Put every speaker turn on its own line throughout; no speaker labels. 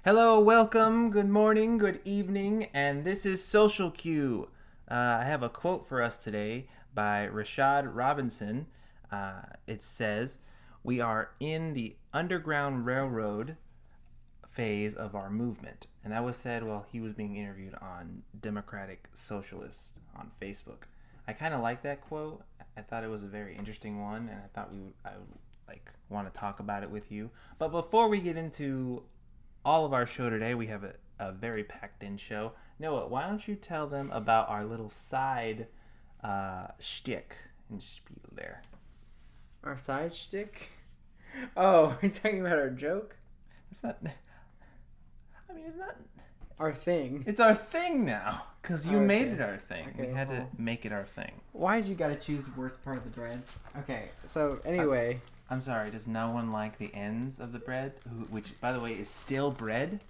Hello, welcome, good morning, good evening, and this is Social Q. I have a quote for us today by Rashad Robinson. It says, "We are in the Underground Railroad phase of our movement." And that was said while he was being interviewed on Democratic Socialists on Facebook. I kind of like that quote. I thought it was a very interesting one, and I thought I would want to talk about it with you. But before we get into all of our show today, we have a very packed in show. Noah, why don't you tell them about our little side shtick and spiel there?
Our side shtick? Oh, you're talking about our joke?
It's not. I mean, it's not
our thing.
It's our thing now, because you made it our thing.
Okay,
we had to make it our thing.
Why did you gotta choose the worst part of the bread? Okay, so anyway.
I'm sorry, does no one like the ends of the bread? Which, by the way, is still bread?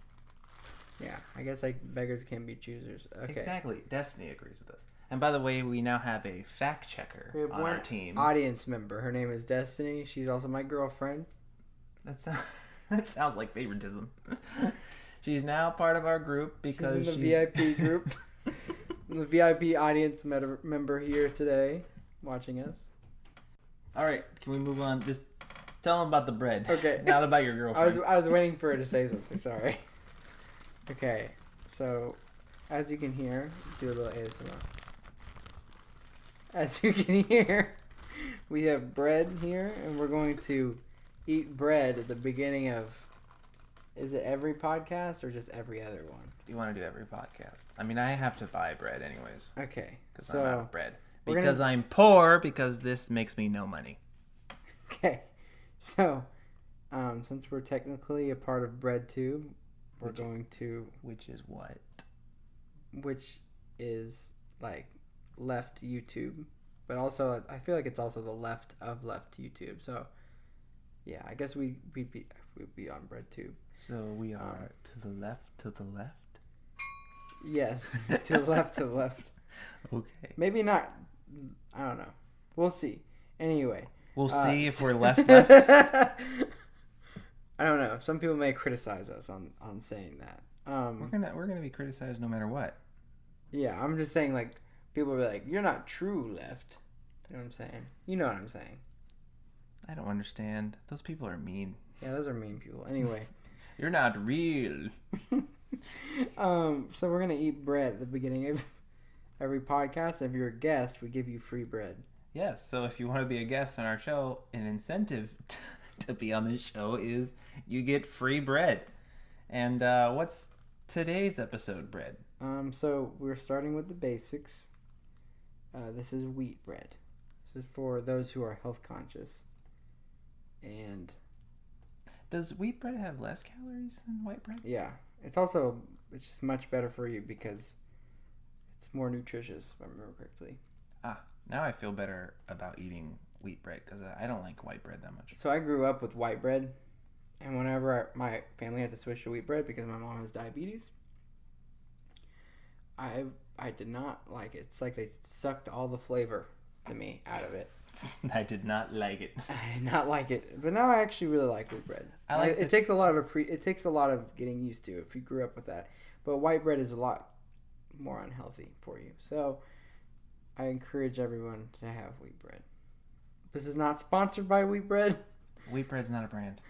Yeah, I guess beggars can be choosers. Okay.
Exactly. Destiny agrees with us. And by the way, we now have a fact checker on our team.
Audience member. Her name is Destiny. She's also my girlfriend.
That sounds like favoritism. She's now part of our group because
she's in the VIP group. The VIP audience member here today, watching us.
All right, can we move on? Just tell them about the bread.
Okay.
Not about your girlfriend.
I was waiting for her to say something. Sorry. Okay, so as you can hear, do a little ASMR. As you can hear, we have bread here, and we're going to eat bread at the beginning of. Is it every podcast or just every other one?
You want to do every podcast? I mean, I have to buy bread anyways.
Okay.
Because I'm out of bread. Because I'm poor, because this makes me no money.
Okay. So, since we're technically a part of BreadTube, we're going to...
Which is what?
Which is, like, left YouTube. But also, I feel like it's also the left of left YouTube. So, yeah, I guess we'd be on BreadTube.
So we are to the left, to the left?
Yes, to the left, to the left.
Okay.
Maybe not. I don't know. We'll see. Anyway.
We'll see if we're left.
I don't know. Some people may criticize us on saying that.
We're gonna be criticized no matter what.
Yeah, I'm just saying, like, people will be like, "You're not true left." You know what I'm saying? You know what I'm saying.
I don't understand. Those people are mean.
Yeah, those are mean people. Anyway.
You're not real.
So we're gonna eat bread at the beginning of every podcast. If you're a guest, we give you free bread.
Yes. So if you want to be a guest on our show, an incentive to be on this show is you get free bread. And what's today's episode bread?
So we're starting with the basics. This is wheat bread. This is for those who are health conscious. And
does wheat bread have less calories than white bread?
Yeah. It's just much better for you because it's more nutritious, if I remember correctly.
Now I feel better about eating wheat bread because I don't like white bread that much.
So I grew up with white bread, and whenever my family had to switch to wheat bread because my mom has diabetes, I did not like it. It's like they sucked all the flavor to me out of it.
I did not like it.
I did not like it, but now I actually really like wheat bread. It takes a lot of getting used to if you grew up with that. But white bread is a lot more unhealthy for you. So I encourage everyone to have wheat bread. This is not sponsored by wheat bread.
Wheat bread's not a brand.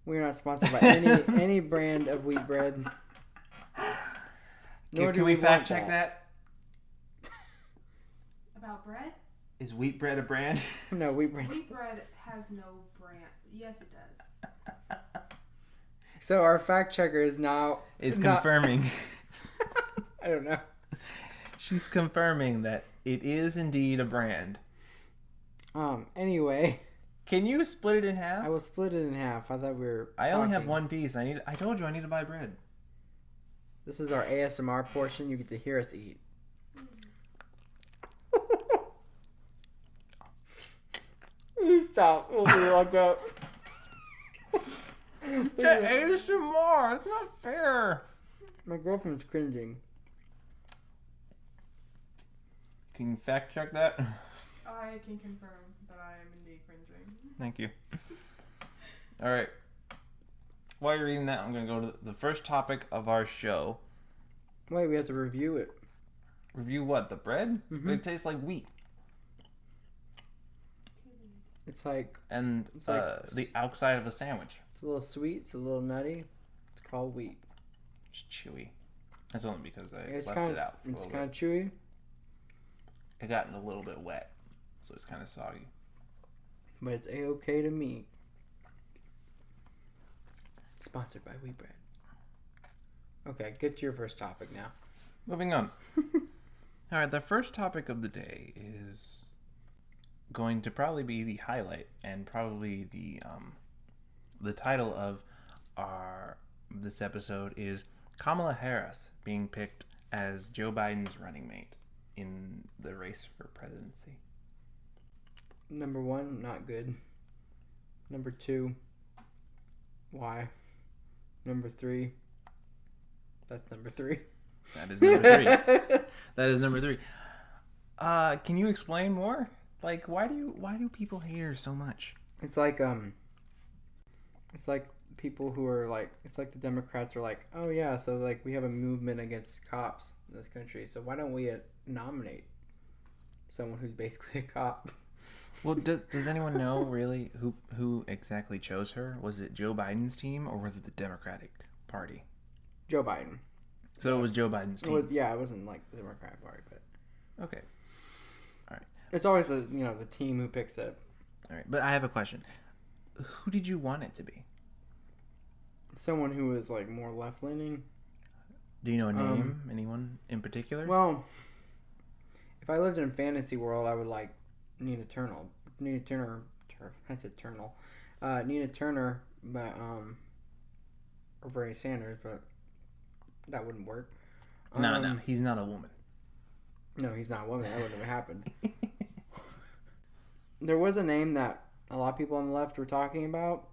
We're not sponsored by any brand of wheat bread.
Can we fact check that?
About bread?
Is wheat bread a brand?
No, wheat bread
has no brand. Yes, it does.
So our fact checker is now...
Is confirming.
I don't know.
She's confirming that it is indeed a brand.
Anyway.
Can you split it in half?
I will split it in half. I thought we were
I only have one piece. I told you I need to buy bread.
This is our ASMR portion. You get to hear us eat. Stop. We'll do it like that.
It's ASMR. It's not fair.
My girlfriend's cringing.
Can you fact check that?
I can confirm that I am indeed cringing.
Thank you. All right. while you're reading that, I'm going to go to the first topic of our show.
Wait, we have to review it.
Review what? The bread?
Mm-hmm.
It tastes like wheat.
It's like...
And
it's like
the outside of a sandwich.
It's a little sweet. It's a little nutty. It's called wheat.
It's chewy. That's only because I left
kinda,
it out for a little
bit. It's
bit.
kind of chewy.
It got a little bit wet, so it's kind of soggy.
But it's A-okay to me. Sponsored by Wheat Bread. Okay, get to your first topic now.
Moving on. All right, the first topic of the day is going to probably be the highlight and probably the title of this episode is Kamala Harris being picked as Joe Biden's running mate in the race for presidency.
Number 1, not good. Number 2, why? Number 3, that's number 3.
That is number 3. That is number 3. Can you explain more? Like, why do people hate her so much?
It's like people who are like, it's like the Democrats are like, oh yeah, so like we have a movement against cops in this country, so why don't we nominate someone who's basically a cop?
Well, does anyone know really who exactly chose her? Was it Joe Biden's team or was it the Democratic Party?
Joe Biden.
So it was Joe Biden's team.
It wasn't like the Democratic Party, but
okay, all right.
It's always the team who picks it.
All right, but I have a question. Who did you want it to be?
Someone who is like more left leaning.
Do you know a name? Anyone in particular?
Well, if I lived in a fantasy world, I would like Nina Turner. I said Turnell. Nina Turner, but or Bernie Sanders, but that wouldn't work.
No, he's not a woman.
No, he's not a woman. That wouldn't have happened. There was a name that a lot of people on the left were talking about.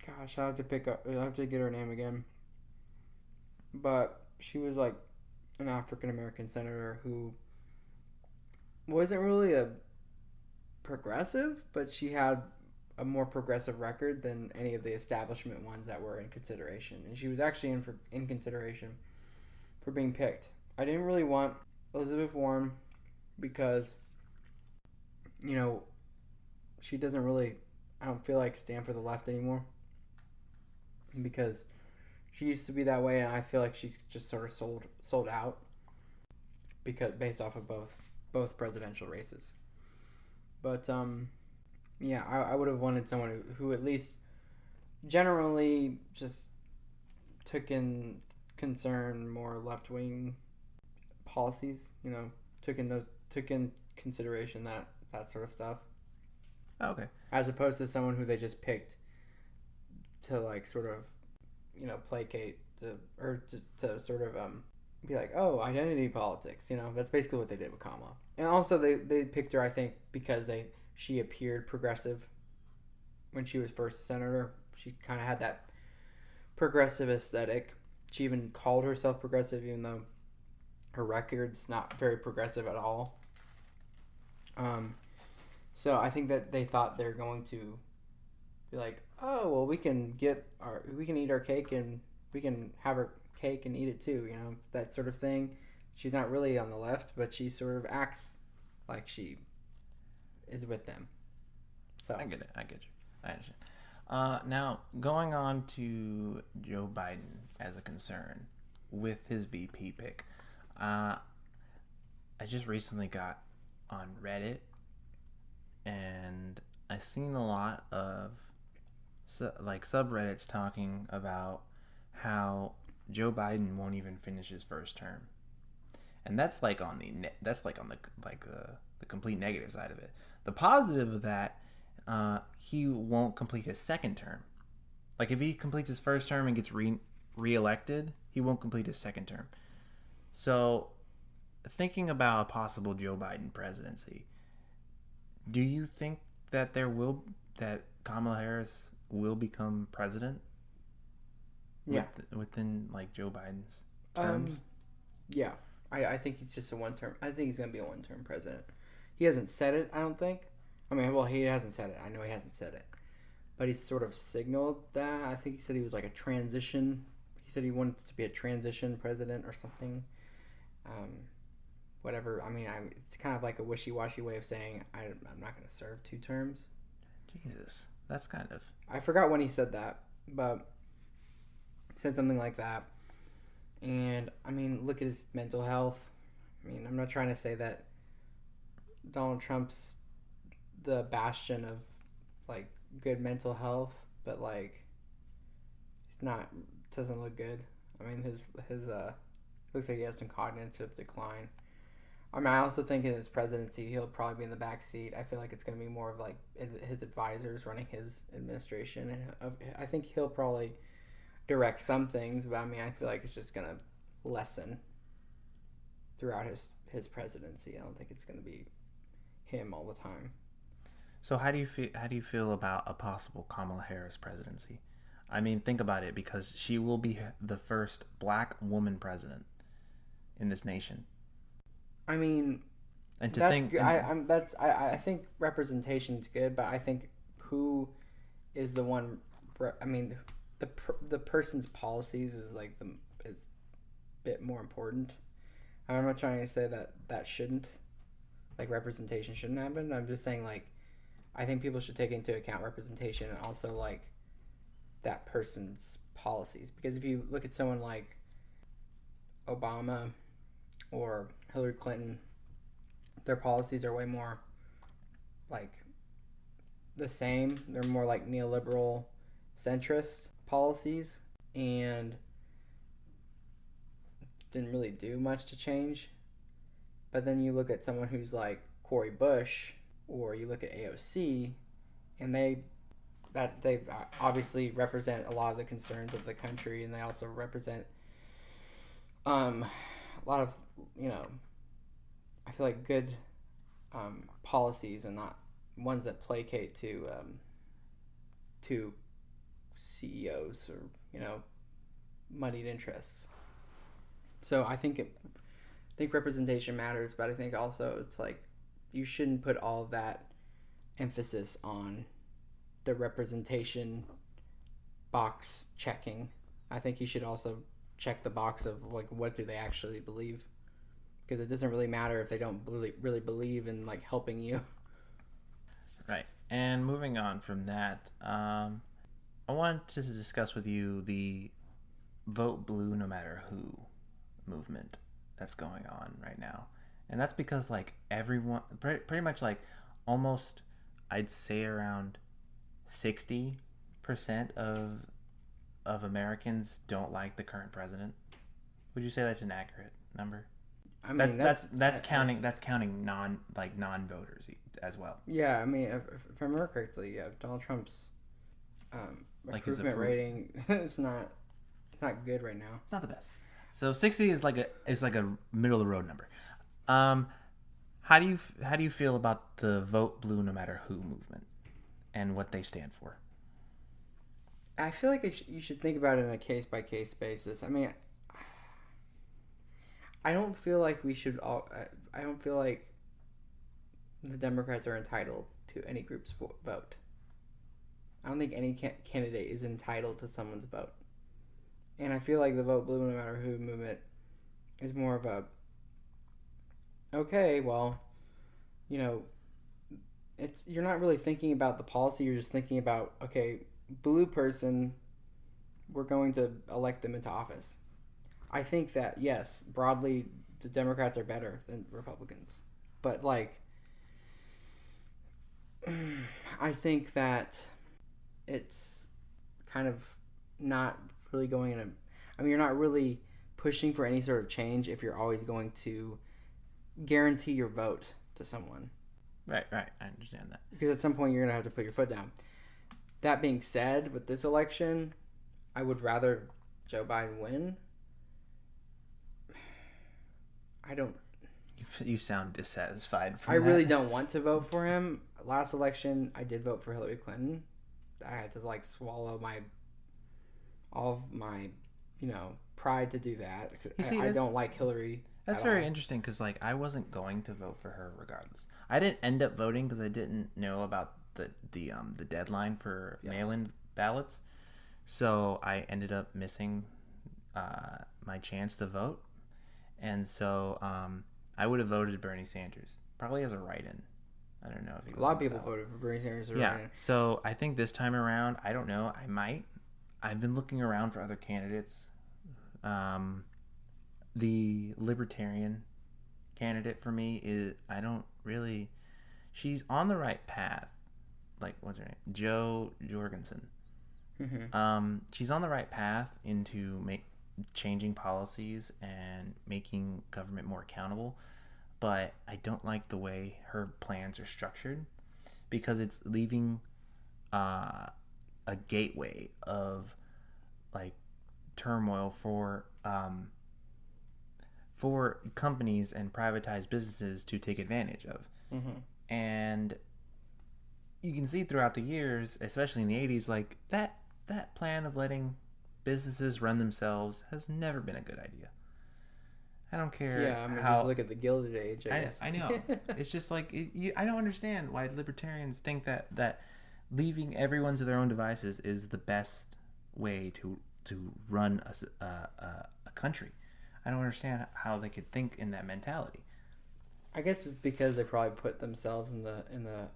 Gosh, I have to get her name again. But she was like an African American senator who wasn't really a progressive, but she had a more progressive record than any of the establishment ones that were in consideration. And she was actually in consideration for being picked. I didn't really want Elizabeth Warren because, she doesn't really, I don't feel like, stand for the left anymore. Because she used to be that way, and I feel like she's just sort of sold out because based off of both presidential races. But yeah, I would have wanted someone who at least generally just took in concern more left wing policies. Took in consideration that sort of stuff.
Oh, okay.
As opposed to someone who they just picked to like sort of placate to sort of be like, oh, identity politics. That's basically what they did with Kamala. And also they picked her, I think, because she appeared progressive when she was first senator. She kind of had that progressive aesthetic. She even called herself progressive, even though her record's not very progressive at all. So I think that they thought they're going to be like, oh, well, we can eat our cake and we can have our cake and eat it too, that sort of thing. She's not really on the left, but she sort of acts like she is with them. So
I get it. I understand. Now, going on to Joe Biden as a concern with his VP pick. I just recently got on Reddit, and I've seen a lot of subreddits talking about how Joe Biden won't even finish his first term, and that's on the complete negative side of it. The positive of that, he won't complete his second term. Like if he completes his first term and gets re-elected, he won't complete his second term. So, thinking about a possible Joe Biden presidency, do you think that Kamala Harris will become president?
Yeah.
Within Joe Biden's terms?
Yeah. I think he's just a one-term. I think he's going to be a one-term president. He hasn't said it, I don't think. I mean, well, he hasn't said it. I know he hasn't said it. but he sort of signaled that. I think he said he was like a transition. He said he wanted to be a transition president or something. Whatever. I mean, it's kind of like a wishy-washy way of saying I'm not going to serve 2 terms.
Jesus, that's kind of...
I forgot when he said that, but he said something like that. And, I mean, look at his mental health. I mean, I'm not trying to say that Donald Trump's the bastion of, like, good mental health, but, like, doesn't look good. I mean, his looks like he has some cognitive decline. I mean, I also think in his presidency, he'll probably be in the back seat. I feel like it's going to be more of like his advisors running his administration. And I think he'll probably direct some things, but I mean, I feel like it's just going to lessen throughout his presidency. I don't think it's going to be him all the time.
So how do you feel about a possible Kamala Harris presidency? I mean, think about it, because she will be the first black woman president in this nation.
I mean,
and to
that's
think,
good. I think representation's good, but I think who is the one? I mean, the person's policies is like is a bit more important. I'm not trying to say that shouldn't, like, representation shouldn't happen. I'm just saying, like, I think people should take into account representation and also like that person's policies, because if you look at someone like Obama or Hillary Clinton, their policies are way more like the same. They're more like neoliberal centrist policies and didn't really do much to change. But then you look at someone who's like Cori Bush, or you look at AOC, and they obviously represent a lot of the concerns of the country, and they also represent a lot of, I feel like good policies, and not ones that placate to CEOs or moneyed interests. So I think representation matters, but I think also it's like you shouldn't put all of that emphasis on the representation box checking. I think you should also check the box of like, what do they actually believe, because it doesn't really matter if they don't really believe in like helping you.
Right. And moving on from that, I wanted to discuss with you the Vote Blue No Matter Who movement that's going on right now. And that's because like everyone, pretty much like almost, I'd say around 60% of Americans don't like the current president. Would you say that's an accurate number?
I mean,
that's counting non-voters as well.
Yeah, I mean, if I remember correctly, yeah, Donald Trump's improvement rating is not good right now.
It's not the best. So 60 is like a middle of the road number. How do you feel about the Vote Blue No Matter Who movement and what they stand for?
I feel like you should think about it on a case-by-case basis. I mean, I don't feel like we should all... I don't feel like the Democrats are entitled to any group's vote. I don't think any candidate is entitled to someone's vote. And I feel like the Vote Blue No Matter Who movement is more of a... Okay, well, you're not really thinking about the policy. You're just thinking about, okay, blue person, we're going to elect them into office. I think that, yes, broadly, the Democrats are better than Republicans. But, like, I think that it's kind of not really going in you're not really pushing for any sort of change if you're always going to guarantee your vote to someone.
Right. I understand that.
Because at some point you're going to have to put your foot down. That being said, with this election, I would rather Joe Biden win. I don't...
You sound dissatisfied from
that. I really don't want to vote for him. Last election, I did vote for Hillary Clinton. I had to, like, swallow all of my, pride to do that. I don't like Hillary.
That's very interesting, because, like, I wasn't going to vote for her regardless. I didn't end up voting because I didn't know about the deadline for mail-in ballots, so I ended up missing my chance to vote, and so I would have voted Bernie Sanders probably as a write-in. I don't know if he was
a lot of people voted for Bernie Sanders as a write-in.
So I think this time around, I don't know. I might. I've been looking around for other candidates. The Libertarian candidate for me is she's on the right path. Like, what's her name? Jo Jorgensen. Mm-hmm. She's on the right path into changing policies and making government more accountable, but I don't like the way her plans are structured because it's leaving a gateway of like turmoil for companies and privatized businesses to take advantage of. Mm-hmm. And you can see throughout the years, especially in the 80s, like that plan of letting businesses run themselves has never been a good idea. I don't care.
Yeah, I mean, just look at the Gilded Age, I guess.
I know. It's just like, I don't understand why libertarians think that leaving everyone to their own devices is the best way to run a country. I don't understand how they could think in that mentality.
I guess it's because they probably put themselves in the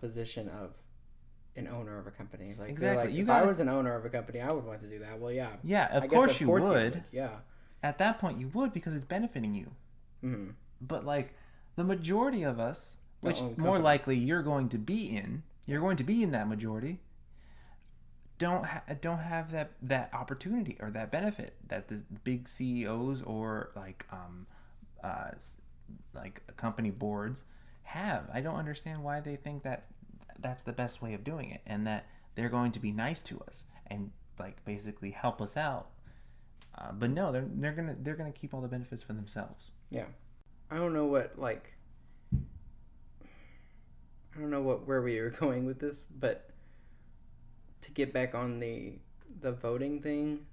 position of an owner of a company. Like, exactly. Like, if I was an owner of a company, I would want to do that. Well, yeah.
Yeah, of course you would.
Yeah.
At that point, you would because it's benefiting you. Mm-hmm. But like the majority of us, which more likely you're going to be in that majority, don't have that opportunity or that benefit that the big CEOs or like company boards have. I don't understand why they think that that's the best way of doing it and that they're going to be nice to us and like basically help us out. But no, they're gonna keep all the benefits for themselves.
Yeah, I don't know where we were going with this, but to get back on the voting thing,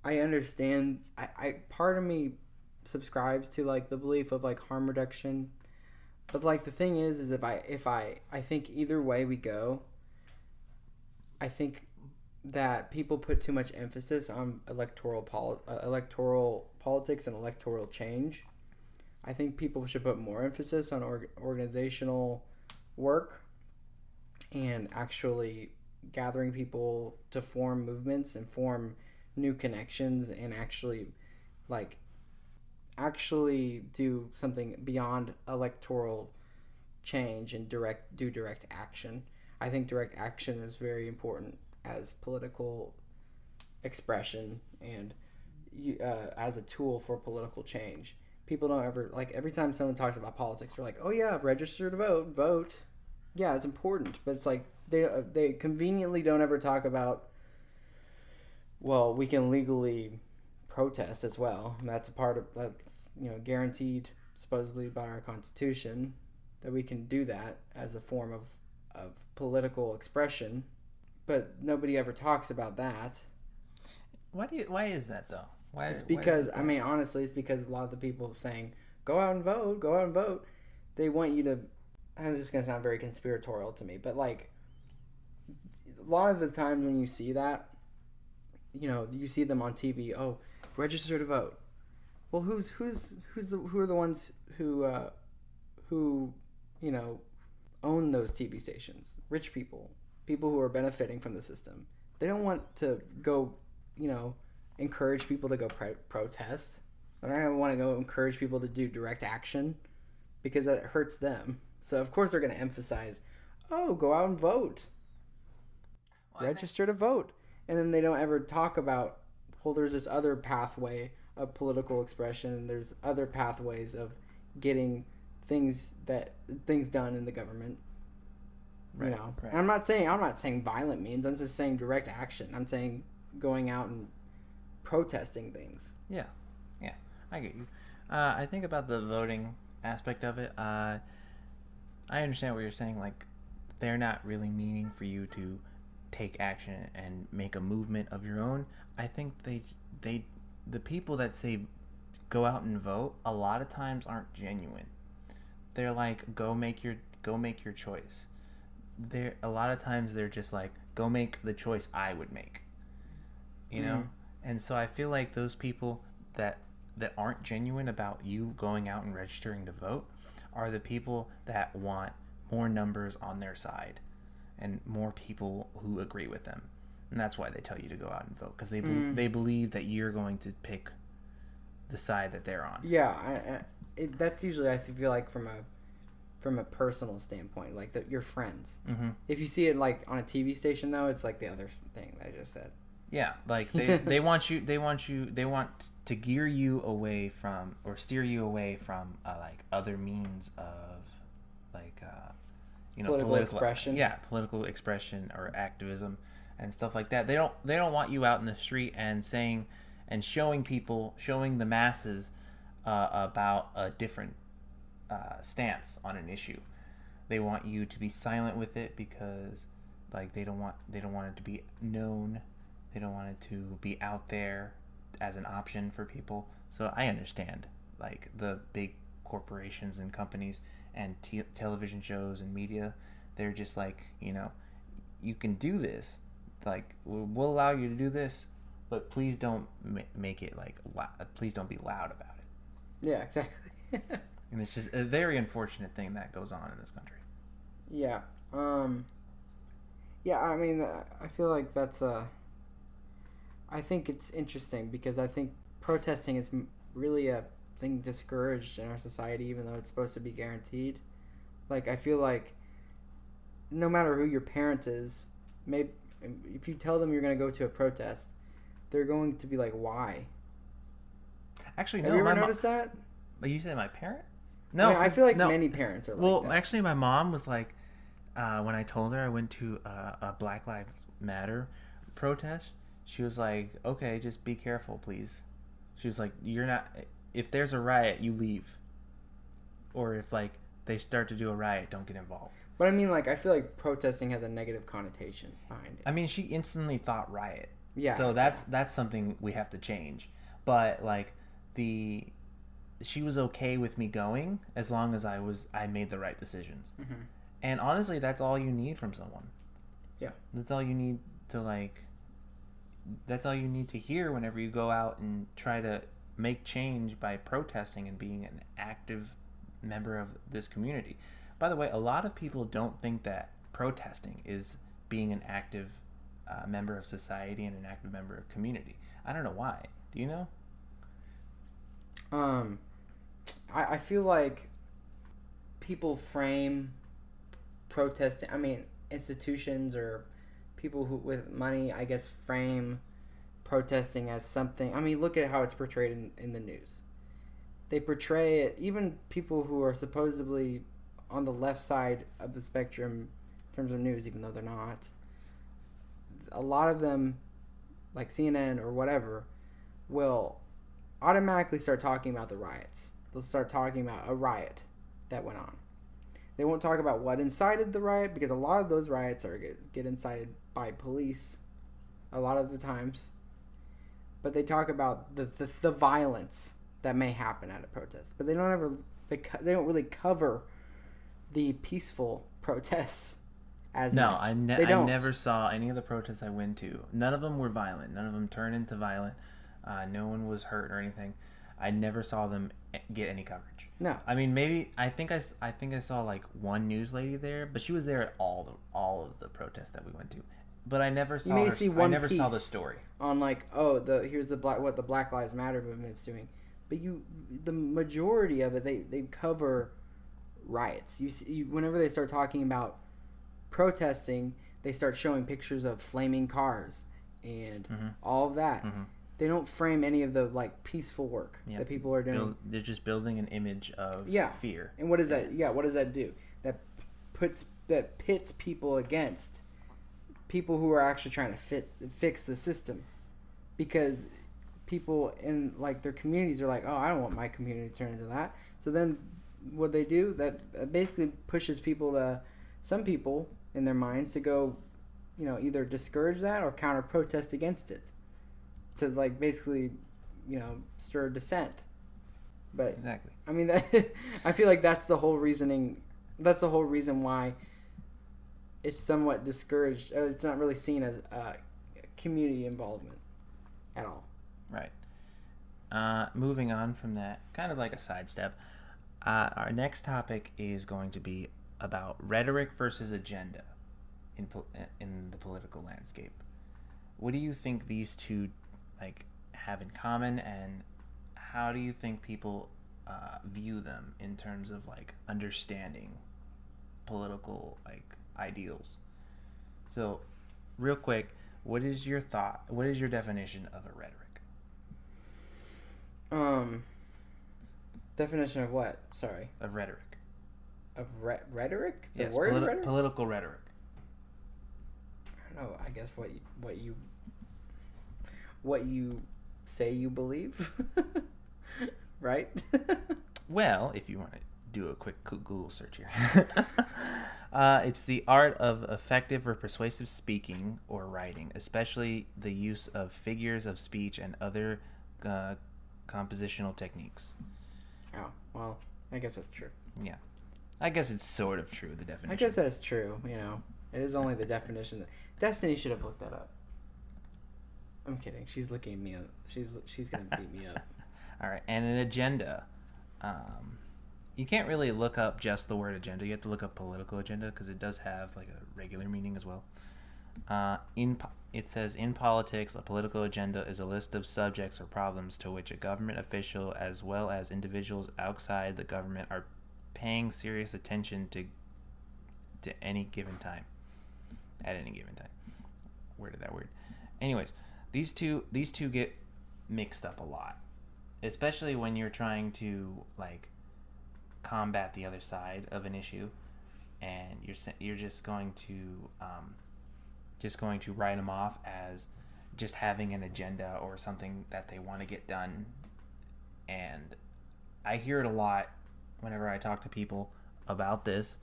I understand. I part of me subscribes to like the belief of like harm reduction, but like the thing is if I think either way we go, I think that people put too much emphasis on electoral politics and electoral change. I think people should put more emphasis on organizational work and actually gathering people to form movements and form new connections and actually do something beyond electoral change and do direct action. I think direct action is very important as political expression and as a tool for political change. People don't ever, like, every time someone talks about politics, they're like, oh yeah, register to vote. Yeah, it's important, but it's like they conveniently don't ever talk about, well, we can legally protest as well. And that's a part of, that's, guaranteed supposedly by our Constitution that we can do that as a form of political expression. But nobody ever talks about that.
Why is that though?
It's because honestly, it's because a lot of the people saying go out and vote, they want you to. And this is gonna sound very conspiratorial to me, but like a lot of the times when you see that, you see them on TV. Oh, register to vote. Well, who are the ones who own those TV stations? Rich people. People who are benefiting from the system. They don't want to go, encourage people to go protest. They don't want to go encourage people to do direct action because that hurts them. So, of course, they're going to emphasize, go out and vote. Register to vote. And then they don't ever talk about, well, there's this other pathway of political expression. And there's other pathways of getting things done in the government. Right. Right. And I'm not saying violent means. I'm just saying direct action. I'm saying going out and protesting things.
Yeah, I get you. I think about the voting aspect of it. I understand what you're saying. Like, they're not really meaning for you to take action and make a movement of your own. I think the people that say go out and vote a lot of times aren't genuine. They're like, go make your choice. they're a lot of times they're just like, go make the choice I would make, you know. And so I feel like those people that aren't genuine about you going out and registering to vote are the people that want more numbers on their side and more people who agree with them. And that's why they tell you to go out and vote, because they believe that you're going to pick the side that they're on.
Yeah, that's usually, I feel like, from a personal standpoint, like your friends. If you see it like on a TV station, though, it's like the other thing that I just said.
Yeah, like they want to gear you away from, or steer you away from like other means of like
political expression.
Yeah, political expression or activism and stuff like that. They don't want you out in the street and saying and showing the masses about a different stance on an issue. They want you to be silent with it because like they don't want it to be known. They don't want it to be out there as an option for people. So I understand like the big corporations and companies and television shows and media, they're just like, you can do this, like we'll allow you to do this, but please don't make it like please don't be loud about it.
Yeah, exactly.
And it's just a very unfortunate thing that goes on in this country.
Yeah. Yeah, I mean, I feel like that's I think it's interesting because I think protesting is really a thing discouraged in our society, even though it's supposed to be guaranteed. Like, I feel like no matter who your parent is, maybe if you tell them you're going to go to a protest, they're going to be like, why?
Actually,
Have you ever noticed that?
But you said my parents? No.
I feel like many parents are like that.
Well, actually, my mom was like, when I told her I went to a Black Lives Matter protest, she was like, okay, just be careful, please. She was like, if there's a riot, you leave. Or if, like, they start to do a riot, don't get involved.
But I mean, like, I feel like protesting has a negative connotation behind it.
I mean, she instantly thought riot.
Yeah.
So that's something we have to change. But, like, she was okay with me going as long as I made the right decisions. Mm-hmm. And honestly, that's all you need from someone.
Yeah.
That's all you need to hear whenever you go out and try to make change by protesting and being an active member of this community. By the way, a lot of people don't think that protesting is being an active member of society and an active member of community. I don't know why. Do you know?
I feel like people frame protesting, institutions or people who with money, I guess, frame protesting as something. Look at how it's portrayed in the news. They portray it, even people who are supposedly on the left side of the spectrum in terms of news, even though they're not. A lot of them, like CNN or whatever, will automatically start talking about the riots. They'll start talking about a riot that went on. They won't talk about what incited the riot, because a lot of those riots get incited by police a lot of the times. But they talk about the violence that may happen at a protest. But they don't really cover the peaceful protests as much.
I never saw any of the protests I went to. None of them were violent. None of them turned into violent. No one was hurt or anything. I never saw them get any coverage.
No.
Maybe I think I saw like one news lady there, but she was there at all of the protests that we went to. But I never saw I never saw the story
on like, here's what the Black Lives Matter movement's doing. But the majority of it, they cover riots. You see, whenever they start talking about protesting, they start showing pictures of flaming cars and all of that. Mm-hmm. They don't frame any of the like peaceful work that people are doing.
They're just building an image of fear.
And what does that? Yeah, what does that do? That pits people against people who are actually trying to fix the system, because people in like their communities are like, oh, I don't want my community to turn into that. So then what they do, that basically pushes some people in their minds to go, either discourage that or counter protest against it, to like basically, stir dissent. But
exactly.
I feel like that's the whole reasoning. That's the whole reason why it's somewhat discouraged. It's not really seen as community involvement at all.
Right. Moving on from that, kind of like a sidestep, our next topic is going to be about rhetoric versus agenda in the political landscape. What do you think these two have in common, and how do you think people view them in terms of understanding political ideals? So, real quick, what is your definition of a rhetoric?
Definition of what? Sorry.
Of rhetoric.
Of rhetoric? The
Yes,
word rhetoric?
political rhetoric.
I don't know. I guess what you say you believe, right?
Well, if you want to do a quick Google search here, it's the art of effective or persuasive speaking or writing, especially the use of figures of speech and other compositional techniques.
Oh, well, I guess that's true.
Yeah. I guess it's sort of true, the definition.
I guess that's true, It is only the definition. Destiny should have looked that up. I'm kidding. She's looking me up. She's going to beat me up.
All right. And an agenda. You can't really look up just the word agenda. You have to look up political agenda because it does have a regular meaning as well. It says, in politics, a political agenda is a list of subjects or problems to which a government official as well as individuals outside the government are paying serious attention to any given time. At any given time. Where did that word? Anyways, these two get mixed up a lot, especially when you're trying to combat the other side of an issue, and you're just going to write them off as just having an agenda or something that they want to get done. And I hear it a lot whenever I talk to people about this,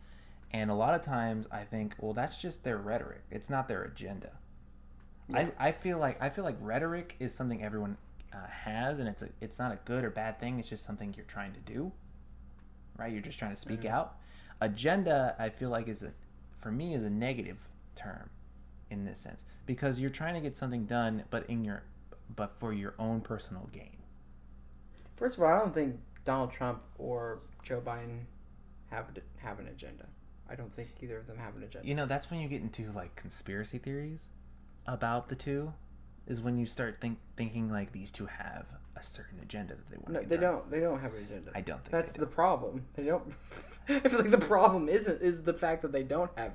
and a lot of times I think, well, that's just their rhetoric. It's not their agenda. Yeah. I feel like rhetoric is something everyone has, and it's not a good or bad thing. It's just something you're trying to do, right? You're just trying to speak out. Agenda, I feel like for me is a negative term in this sense, because you're trying to get something done, but for your own personal gain.
First of all, I don't think Donald Trump or Joe Biden have an agenda. I don't think either of them have an agenda.
That's when you get into conspiracy theories about the two, is when you start thinking these two have a certain agenda that they want to get done.
They don't have an agenda.
I don't think
that's
they do.
The problem. They don't. I feel like the problem is the fact that they don't have.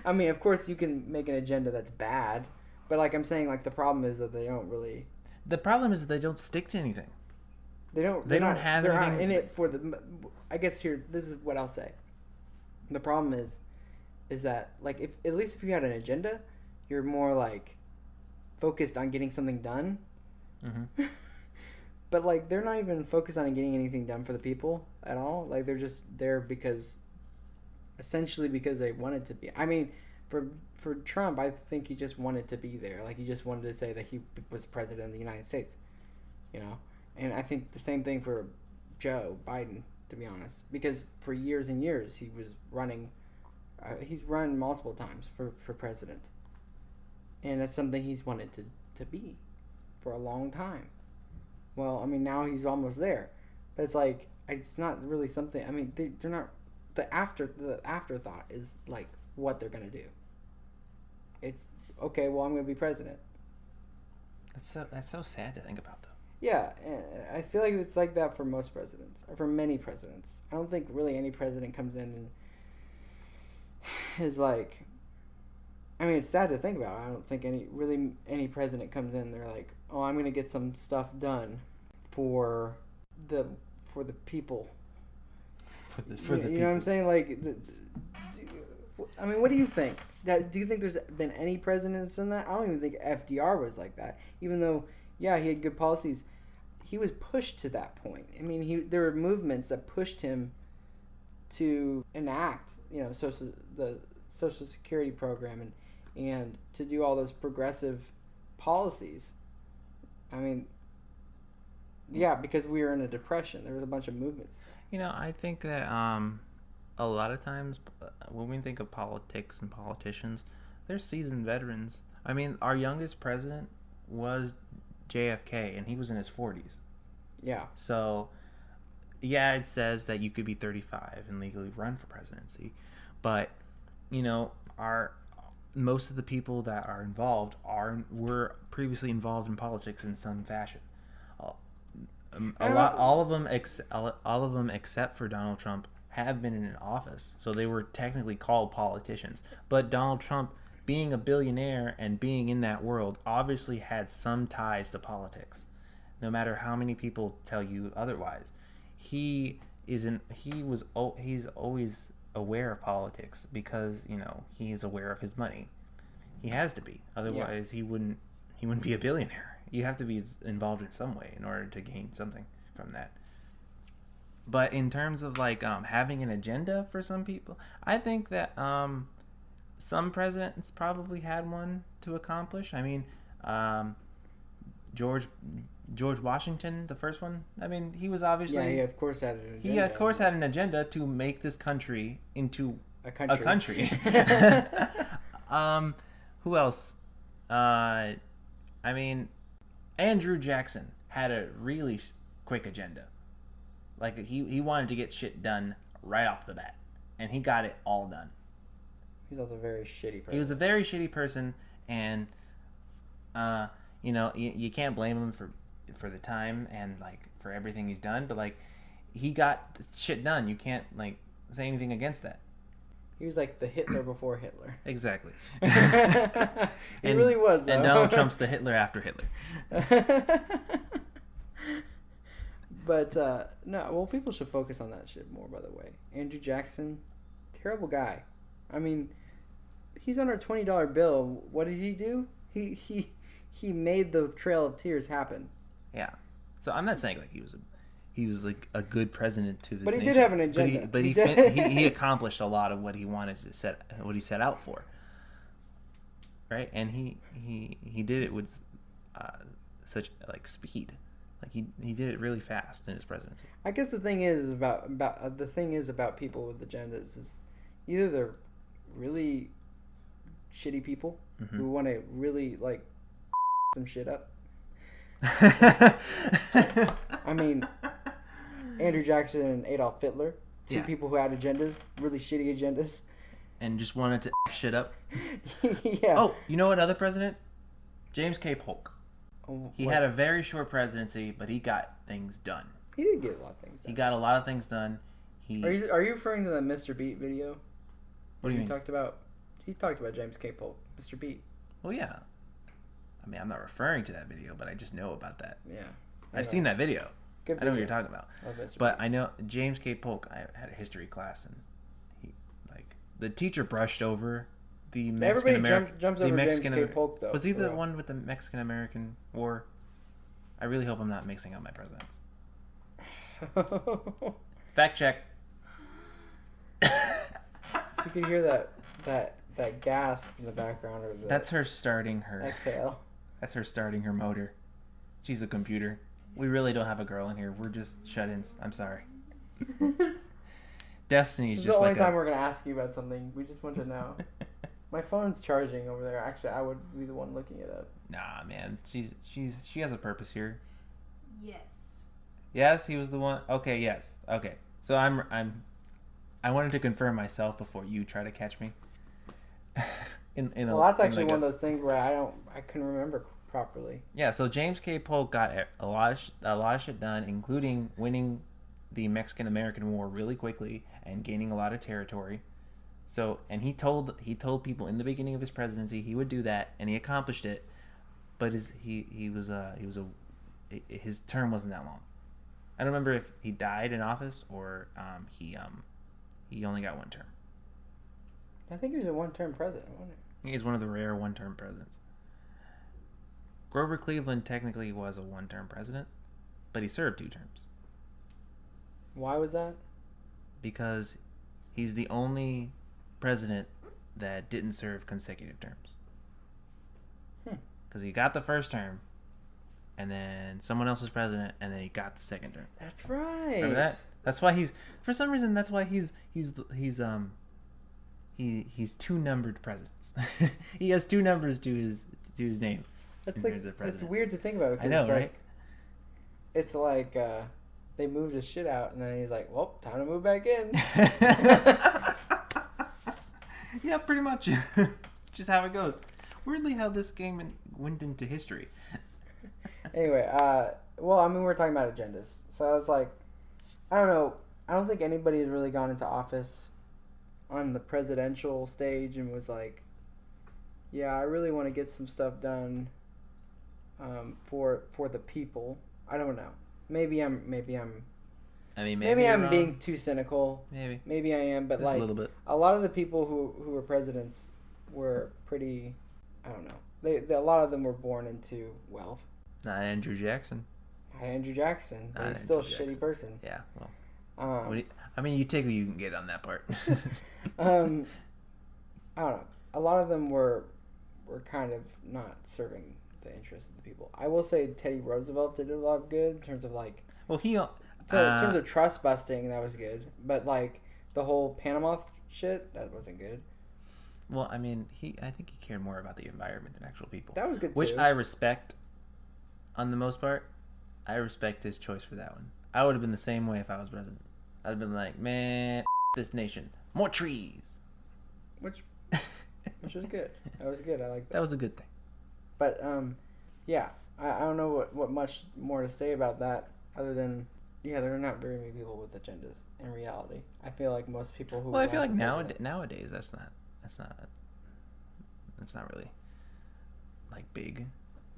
I mean, of course, you can make an agenda that's bad, but I'm saying, the problem is that they don't really.
The problem is that they don't stick to anything.
They don't.
They don't have anything.
They're not in it for the. I guess this is what I'll say. The problem is that if at least if you had an agenda, you're more focused on getting something done. Mm-hmm. But they're not even focused on getting anything done for the people at all. They're just there essentially because they wanted to be. I mean, for Trump, I think he just wanted to be there. He just wanted to say that he was president of the United States, And I think the same thing for Joe Biden, to be honest, because for years and years he was running. He's run multiple times for president, and that's something he's wanted to be for a long time. Well, I mean, now he's almost there, but it's not really something. I mean, they're not. The afterthought is what they're gonna do. It's okay. Well, I'm gonna be president.
That's so sad to think about, though.
Yeah, and I feel like it's like that for most presidents, or for many presidents. I don't think really any president comes in and is I mean, it's sad to think about. I don't think any president comes in. They're like, oh, I'm gonna get some stuff done for the people. For the you know what I'm saying? I mean, what do you think? Do you think there's been any presidents in that? I don't even think FDR was like that. Even though, yeah, he had good policies, he was pushed to that point. I mean, there were movements that pushed him to enact, the Social Security program and to do all those progressive policies. I mean, yeah, because we were in a depression. There was a bunch of movements.
I think that a lot of times when we think of politics and politicians, they're seasoned veterans. I mean, our youngest president was JFK, and he was in his 40s.
Yeah.
So, yeah, it says that you could be 35 and legally run for presidency, but most of the people that are involved were previously involved in politics in some fashion. All of them except for Donald Trump have been in office, so they were technically called politicians. But Donald Trump, being a billionaire and being in that world, obviously had some ties to politics. No matter how many people tell you otherwise, he's always aware of politics because he's aware of his money. He has to be, otherwise he wouldn't be a billionaire. You have to be involved in some way in order to gain something from that. But in terms of having an agenda for some people, I think that some presidents probably had one to accomplish. I mean, George Washington, the first one. I mean, he was obviously
he of course had an agenda.
He of course had an agenda to make this country into a country. Who else? I mean, Andrew Jackson had a really quick agenda. Like he wanted to get shit done right off the bat, and he got it all done.
He's also a very shitty person.
He was a very shitty person, and you can't blame him for the time and for everything he's done, but he got shit done. You can't say anything against that.
He was like the Hitler before Hitler.
Exactly.
He really was, though.
And Donald Trump's the Hitler after Hitler.
But no, well, people should focus on that shit more. By the way, Andrew Jackson, terrible guy. I mean, he's on our $20 bill. What did he do? He made the Trail of Tears happen.
Yeah. So I'm not saying he was a good president to this.
But he
nation.
did have an agenda.
But he accomplished a lot of what he wanted to set out for. Right, and he did it with such speed. He did it really fast in his presidency.
I guess the thing is about people with agendas is either they're really shitty people who want to really some shit up. I mean, Andrew Jackson and Adolf Hitler, two people who had agendas, really shitty agendas,
and just wanted to shit up.
Yeah.
Oh, you know another president? James K. Polk. He
What?
had a very short presidency, but he got things done.
He did get a lot of things done.
He got a lot of things done.
Are you referring to the Mr. Beat video?
What do you mean?
He talked about James K. Polk, Mr. Beat.
Well, yeah. I mean, I'm not referring to that video, but I just know about that.
Yeah.
I've seen that video.
Good
I know what
video.
you're talking about.
Love Mr.
But
Beat.
I know James K. Polk. I had a history class, and the teacher brushed over the Mexican American.
jumps over James K. Polk, though.
Was he the one with the Mexican American War? I really hope I'm not mixing up my presidents. Fact check.
You can hear that gasp in the background, or
That's her starting her
exhale.
That's her starting her motor. She's a computer. We really don't have a girl in here. We're just shut-ins. I'm sorry. Destiny's
This is
just
the only time we're gonna ask you about something. We just want to know. My phone's charging over there. Actually, I would be the one looking it up.
Nah, man. She has a purpose here.
Yes.
Yes, he was the one. Okay, yes. Okay. So I wanted to confirm myself before you try to catch me.
Well, that's actually one of those things where I couldn't remember properly.
Yeah, so James K. Polk got a lot of shit done, including winning the Mexican American War really quickly and gaining a lot of territory. So, and he told people in the beginning of his presidency he would do that, and he accomplished it. But his term wasn't that long. I don't remember if he died in office or he only got one term.
I think he was a one-term president, wasn't he?
He's one of the rare one-term presidents. Grover Cleveland technically was a one-term president, but he served 2 terms.
Why was that?
Because he's the only president that didn't serve consecutive terms. Because he got the first term, and then someone else was president, and then he got the second term.
That's right.
Remember that? That's why he's for some reason. That's why he's two numbered presidents. He has two numbers to his name.
That's like it's weird to think about.
I know, right?
It's like they moved his shit out, and then he's like, "Well, time to move back in."
Yeah, pretty much. Just how it goes. Weirdly, how this game went into history.
Anyway, well, I mean, we're talking about agendas, so I was like, I don't know. I don't think anybody has really gone into office on the presidential stage and was like, yeah, I really want to get some stuff done for the people. I don't know. Maybe I'm being too cynical. Maybe I am, but
just a little bit.
A lot of the people who were presidents were pretty, I don't know. A lot of them were born into wealth.
Not Andrew Jackson.
He's still a shitty person.
Yeah, well. You take what you can get on that part.
I don't know. A lot of them were kind of not serving the interests of the people. I will say Teddy Roosevelt did a lot of good in terms of like.
Well,
in terms of trust busting, that was good. But like the whole Panama shit, that wasn't good.
Well, I think he cared more about the environment than actual people.
That was good too.
Which I respect. On the most part, I respect his choice for that one. I would have been the same way if I was president. I'd have been like, man, this nation, more trees.
Which was good. That was good. I like that.
That was a good thing.
But yeah, I don't know what much more to say about that other than there are not very many people with agendas in reality. I feel like most people who.
Well, I feel like nowadays that's not really like big.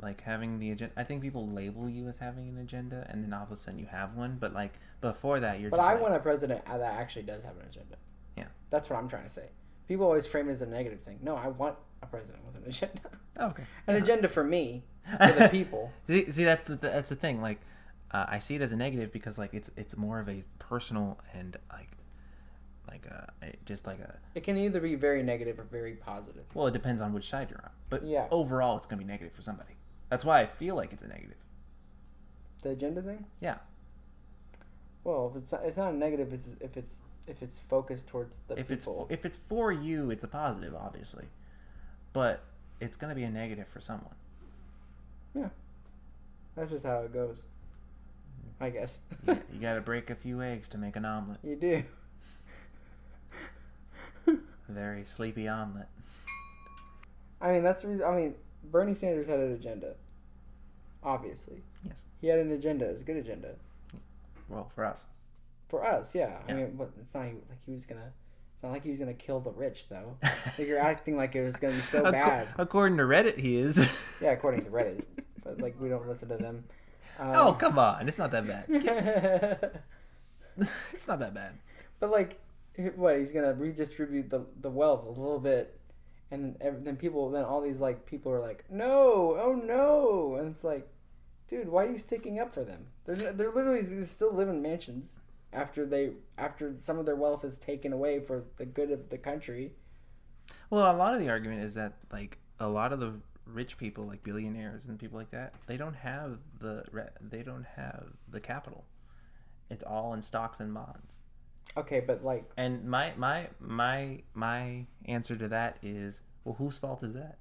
Like having the agenda, I think people label you as having an agenda, and then all of a sudden you have one. But like before that, you're.
But I want a president that actually does have an agenda.
Yeah,
that's what I'm trying to say. People always frame it as a negative thing. No, I want a president with an agenda.
Oh, okay.
An agenda for me, for the people.
See, that's the thing. Like, I see it as a negative because like it's more of a personal and
It can either be very negative or very positive.
Well, it depends on which side you're on. But
yeah,
overall, it's gonna be negative for somebody. That's why I feel like it's a negative.
The agenda thing?
Yeah.
Well, it's not a negative if it's focused towards the people.
If it's for you, it's a positive, obviously. But it's gonna be a negative for someone.
Yeah. That's just how it goes. I guess.
You gotta break a few eggs to make an omelet.
You do.
A very sleepy omelet.
I mean, that's the reason. Bernie Sanders had an agenda. Obviously.
Yes.
He had an agenda. It was a good agenda.
Well, for us.
For us, yeah. I mean, but it's not like he was gonna. It's not like he was gonna kill the rich, though. Like you're acting like it was gonna be so bad.
According to Reddit, he is.
Yeah, according to Reddit, but like we don't listen to them.
Oh, come on! It's not that bad. It's not that bad.
But like, what? He's gonna redistribute the wealth a little bit. And then all these like people are like, no, oh no, and it's like, dude, why are you sticking up for them? They're literally still live in mansions after some of their wealth is taken away for the good of the country.
Well, a lot of the argument is that like a lot of the rich people, like billionaires and people like that, they don't have the capital. It's all in stocks and bonds.
Okay, but like...
And my answer to that is, well, whose fault is that?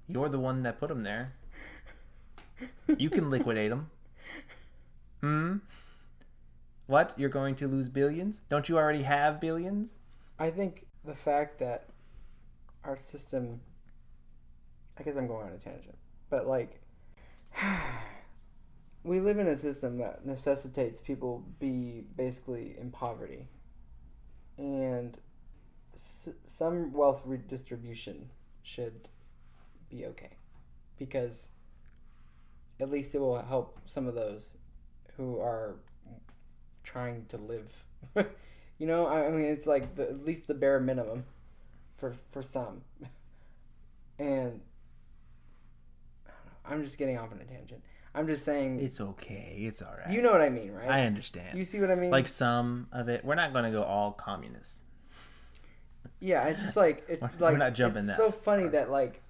You're the one that put them there. You can liquidate them. What? You're going to lose billions? Don't you already have billions?
I think the fact that our system... I guess I'm going on a tangent. But like... We live in a system that necessitates people be basically in poverty. And some wealth redistribution should be okay. Because at least it will help some of those who are trying to live. You know, I mean, it's like at least the bare minimum for some. And I don't know, I'm just getting off on a tangent. I'm just saying...
It's okay. It's all right.
You know what I mean, right?
I understand.
You see what I mean?
Like some of it. We're not going to go all communist.
Yeah, it's just like...
We're not jumping that.
It's so funny that, like,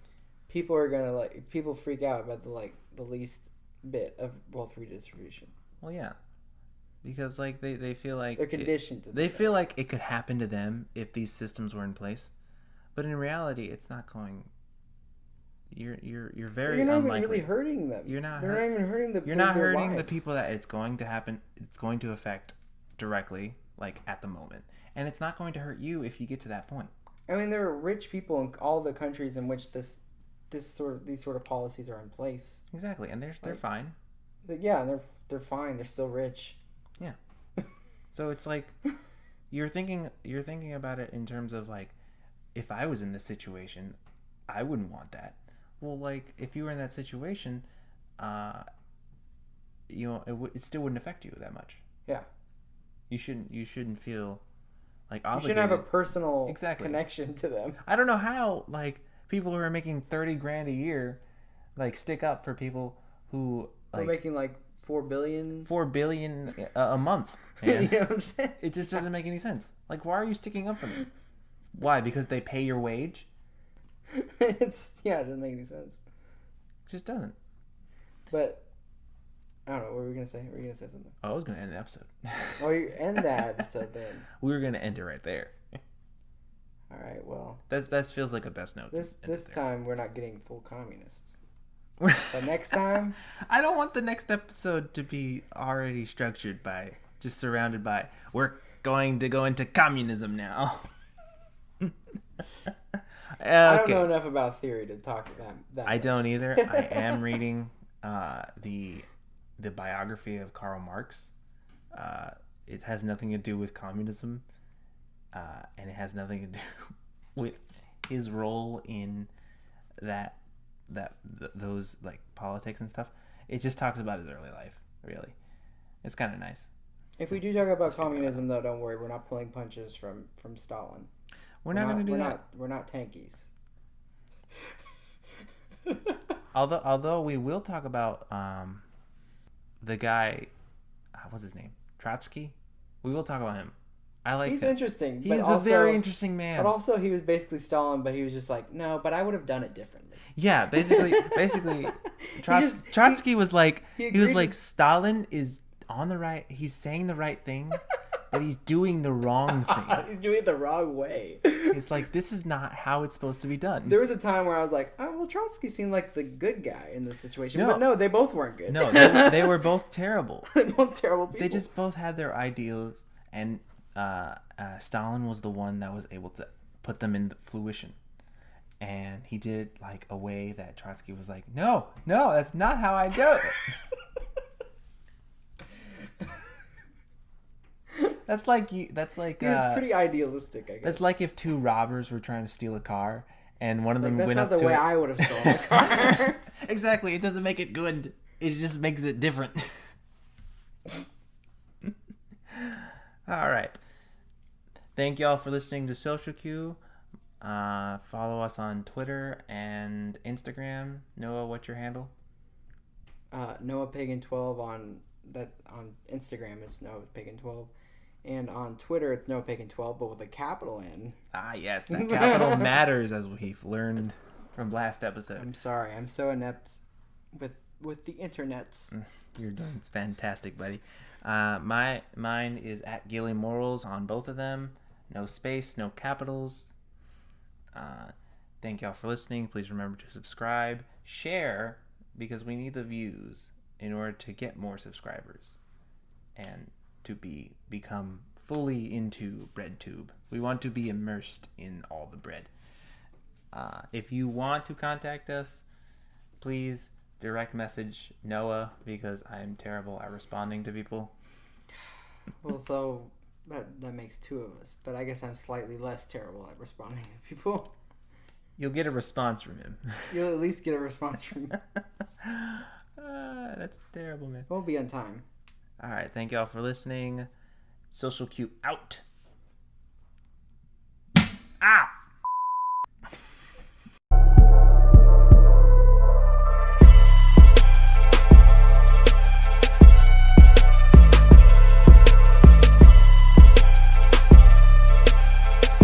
people are going to, like... People freak out about the least bit of wealth redistribution.
Well, yeah. because like they feel like
they're conditioned to.
They feel like it could happen to them if these systems were in place, but in reality, it's not going. You're very
You're not
unlikely.
even really hurting them.
You're not.
They're not even hurting the.
You're not
their
hurting
lives.
the people that it's going to happen. It's going to affect directly, like at the moment, and it's not going to hurt you if you get to that point.
I mean, there are rich people in all the countries in which these sort of policies are in place.
Exactly, and they're fine.
Yeah, and they're fine. They're still rich.
Yeah. So it's like you're thinking about it in terms of like, if I was in this situation, I wouldn't want that. Well, like if you were in that situation, it still wouldn't affect you that much.
Yeah.
You shouldn't feel like obligated.
You shouldn't have a personal connection to them.
I don't know how like people who are making $30,000 a year, like stick up for people who like
we're making like $4 billion
a month. Man.
You know what I'm saying?
It just doesn't make any sense. Like, why are you sticking up for me? Why? Because they pay your wage?
It doesn't make any sense.
It just doesn't.
But I don't know. What were we gonna say? Were you gonna say something?
I was gonna end the episode.
Oh, you end that episode then.
We were gonna end it right there.
All right. Well,
that feels like a best note.
This time we're not getting full communists. But next time,
I don't want the next episode to be already structured by just surrounded by we're going to go into communism now. Okay.
I don't know enough about theory to talk that
I
much.
don't either. I am reading the biography of Karl Marx. It has nothing to do with communism, and it has nothing to do with his role in those like politics and stuff. It just talks about his early life. Really, it's kind of nice.
If we do talk about communism, though, don't worry. We're not pulling punches from Stalin.
We're not going to do that.
We're not tankies.
Although we will talk about the guy, what's his name? Trotsky. We will talk about him. I like.
He's
him.
interesting.
He's a very interesting man.
But also, he was basically Stalin, but he was just like, no, but I would have done it differently.
Yeah, basically, Trotsky was like, he was like, Stalin is on the right. He's saying the right things, but he's doing the wrong thing.
He's doing it the wrong way.
It's like, this is not how it's supposed to be done.
There was a time where I was like, oh, well, Trotsky seemed like the good guy in this situation.
No.
But no, they both weren't good.
No, they were both terrible.
They're both terrible people.
They just both had their ideals, and Stalin was the one that was able to put them in fruition. And he did it like a way that Trotsky was like, no, that's not how I do it. That's like he was
pretty idealistic, I guess.
That's like if two robbers were trying to steal a car and one of them went up to it.
That's not the way I would have stolen a car.
Exactly. It doesn't make it good. It just makes it different. All right. Thank y'all for listening to Social Q. Follow us on Twitter and Instagram. Noah, what's your handle?
Noah Pagan 12 on Instagram. It's Noah Pagan 12, and on Twitter it's Noah Pagan 12, but with a capital N. Ah,
yes, that capital matters, as we've learned from last episode.
I'm sorry, I'm so inept with the internets.
You're doing it's fantastic, buddy. Mine is at Gilly Morals on both of them. No space, no capitals. Thank y'all for listening. Please remember to subscribe, share, because we need the views in order to get more subscribers and to become fully into BreadTube. We want to be immersed in all the bread. If you want to contact us, please direct message Noah, because I'm terrible at responding to people.
Well, so that makes two of us, but I guess I'm slightly less terrible at responding to people.
You'll get a response from him.
You'll at least get a response from me.
That's terrible, man.
Won't be on time.
All right, thank y'all for listening. Social Q out.